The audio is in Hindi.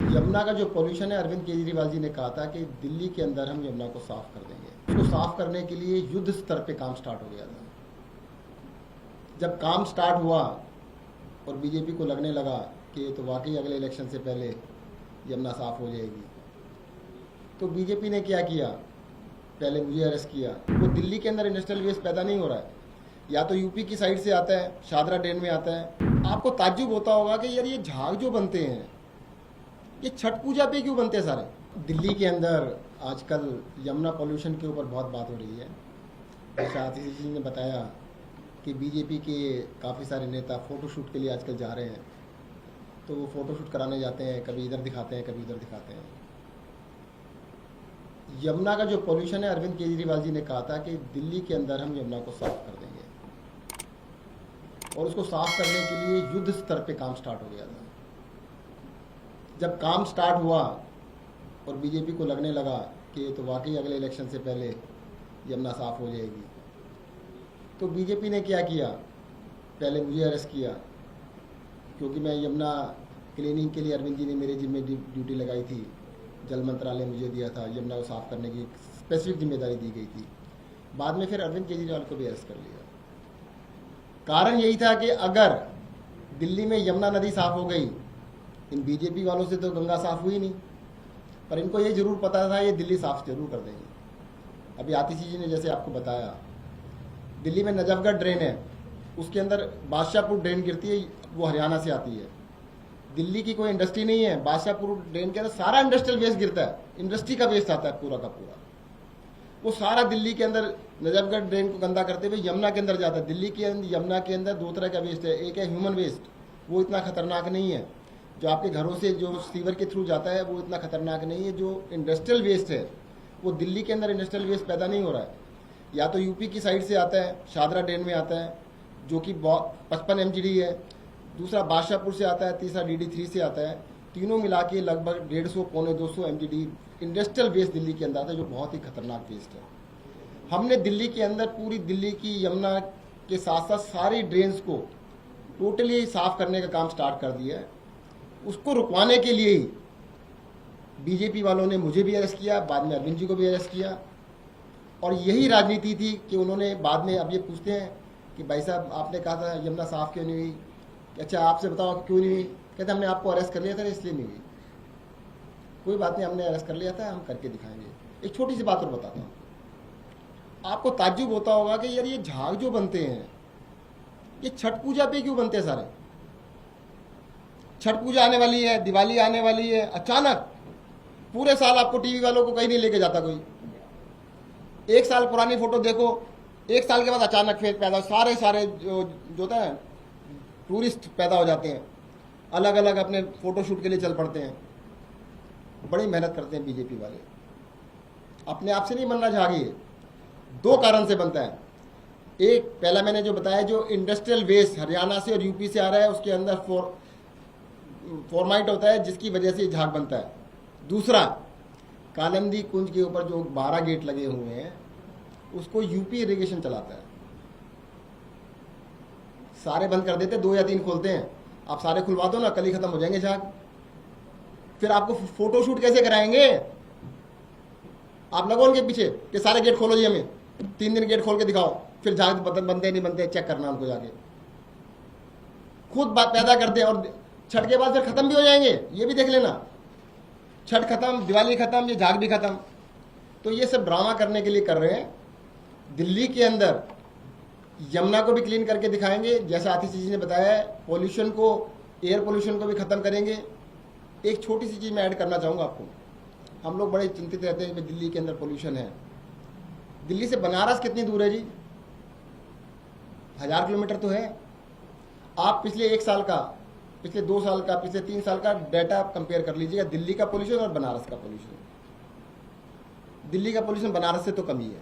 यमुना का जो पोल्यूशन है, अरविंद केजरीवाल जी ने कहा था कि दिल्ली के अंदर हम यमुना को साफ कर देंगे। उसको साफ करने के लिए युद्ध स्तर पे काम स्टार्ट हो गया था। जब काम स्टार्ट हुआ और बीजेपी को लगने लगा कि ये तो वाकई अगले इलेक्शन से पहले यमुना साफ हो जाएगी, तो बीजेपी ने क्या किया, पहले मुझे अरेस्ट किया। वो दिल्ली के अंदर इंडस्ट्रियल वेस्ट पैदा नहीं हो रहा है, या तो यूपी की साइड से आता है, शादरा ड्रेन में आता है। आपको ताज्जुब होता होगा कि यार ये झाग जो बनते हैं ये छठ पूजा पे क्यों बनते हैं सारे। दिल्ली के अंदर आजकल यमुना पोल्यूशन के ऊपर बहुत बात हो रही है। जैसा आतिशी जी ने बताया कि बीजेपी के काफ़ी सारे नेता फ़ोटोशूट के लिए आजकल जा रहे हैं, तो वो फ़ोटोशूट कराने जाते हैं, कभी इधर दिखाते हैं, कभी उधर दिखाते हैं। यमुना का जो पोल्यूशन है, अरविंद केजरीवाल जी ने कहा था कि दिल्ली के अंदर हम यमुना को साफ कर देंगे, और उसको साफ करने के लिए युद्ध स्तर पे काम स्टार्ट हो गया था। जब काम स्टार्ट हुआ और बीजेपी को लगने लगा कि ये तो वाकई अगले इलेक्शन से पहले यमुना साफ हो जाएगी, तो बीजेपी ने क्या किया, पहले मुझे अरेस्ट किया, क्योंकि मैं यमुना क्लीनिंग के लिए अरविंद जी ने मेरे जिम्मे ड्यूटी लगाई थी। जल मंत्रालय मुझे दिया था, यमुना को साफ करने की स्पेसिफिक जिम्मेदारी दी गई थी। बाद में फिर अरविंद केजरीवाल को भी अरेस्ट कर लिया। कारण यही था कि अगर दिल्ली में यमुना नदी साफ हो गई, इन बीजेपी वालों से तो गंगा साफ हुई नहीं, पर इनको ये जरूर पता था ये दिल्ली साफ जरूर कर देंगे। अभी आतिशी जी ने जैसे आपको बताया, दिल्ली में नजफगढ़ ड्रेन है, उसके अंदर बादशाहपुर ड्रेन गिरती है, वो हरियाणा से आती है। दिल्ली की कोई इंडस्ट्री नहीं है, बादशाहपुर ड्रेन के अंदर सारा इंडस्ट्रियल वेस्ट गिरता है, इंडस्ट्री का वेस्ट आता है पूरा का पूरा। वो सारा दिल्ली के अंदर नजफगढ़ ड्रेन को गंदा करते हुए यमुना के अंदर जाता है। दिल्ली के अंदर यमुना के अंदर दो तरह का वेस्ट है, एक है ह्यूमन वेस्ट, वो इतना खतरनाक नहीं है, जो आपके घरों से जो सीवर के थ्रू जाता है वो इतना खतरनाक नहीं है। जो इंडस्ट्रियल वेस्ट है वो दिल्ली के अंदर इंडस्ट्रियल वेस्ट पैदा नहीं हो रहा है, या तो यूपी की साइड से आता है, शादरा ड्रेन में आता है जो कि 55 MGD है, दूसरा बादशाहपुर से आता है, तीसरा DD3 से आता है। तीनों मिला के लगभग 150 पौने 200 MGD इंडस्ट्रियल वेस्ट दिल्ली के अंदर आता है, जो बहुत ही खतरनाक वेस्ट है। हमने दिल्ली के अंदर पूरी दिल्ली की यमुना के साथ साथ सारी ड्रेन्स को टोटली साफ करने का काम स्टार्ट कर दिया है। उसको रुकवाने के लिए ही बीजेपी वालों ने मुझे भी अरेस्ट किया, बाद में अरविंद जी को भी अरेस्ट किया, और यही राजनीति थी कि उन्होंने बाद में, अब ये पूछते हैं कि भाई साहब आपने कहा था यमुना साफ क्यों नहीं हुई, अच्छा आपसे बताओ क्यों नहीं हुई, कहते हमने आपको अरेस्ट कर लिया था इसलिए नहीं हुई। कोई बात नहीं, हमने अरेस्ट कर लिया था, हम करके दिखाएंगे। एक छोटी सी बात और बताता हूँ, आपको ताज्जुब होता होगा कि यार ये झाग जो बनते हैं ये छठ पूजा पे क्यों बनते हैं सारे। छठ पूजा आने वाली है, दिवाली आने वाली है, अचानक पूरे साल आपको टीवी वालों को कहीं नहीं लेके जाता कोई। एक साल पुरानी फोटो देखो, एक साल के बाद अचानक फिर पैदा, सारे जो होता है टूरिस्ट पैदा हो जाते हैं, अलग अलग अपने फोटोशूट के लिए चल पड़ते हैं। बड़ी मेहनत करते हैं बीजेपी वाले, अपने आप से नहीं बनना झागी। दो कारण से बनता है। एक, पहला मैंने जो बताया, जो इंडस्ट्रियल वेस्ट हरियाणा से और यूपी से आ रहा है उसके अंदर फॉर्माइट होता है, जिसकी वजह से झाग बनता है। दूसरा, कालंदी कुंज के ऊपर जो 12 गेट लगे हुए हैं उसको यूपी इरिगेशन चलाता है। सारे बंद कर देते, 2 या 3 खोलते हैं। आप सारे खुलवा दो ना, कल ही खत्म हो जाएंगे झाग। फिर आपको फोटोशूट कैसे कराएंगे, आप लगो उनके पीछे कि सारे गेट खोलो जी, हमें 3 दिन गेट खोल के दिखाओ, फिर झाग बनते नहीं बनते चेक करना उनको जाके। खुद बात पैदा करते हैं और छठ के बाद फिर खत्म भी हो जाएंगे, ये भी देख लेना। छठ खत्म, दिवाली खत्म, ये झाग भी खत्म। तो ये सब ड्रामा करने के लिए कर रहे हैं। दिल्ली के अंदर यमुना को भी क्लीन करके दिखाएंगे, जैसा आतिशी जी ने बताया है, पोल्यूशन को, एयर पोल्यूशन को भी खत्म करेंगे। एक छोटी सी चीज मैं ऐड करना चाहूँगा आपको। हम लोग बड़े चिंतित रहते हैं कि दिल्ली के अंदर पोल्यूशन है। दिल्ली से बनारस कितनी दूर है जी, 1000 किलोमीटर तो है। आप पिछले 1 साल का, पिछले 2 साल का, पिछले 3 साल का डाटा कंपेयर कर लीजिएगा, दिल्ली का पोल्यूशन और बनारस का पोल्यूशन। दिल्ली का पोल्यूशन बनारस से तो कम ही है।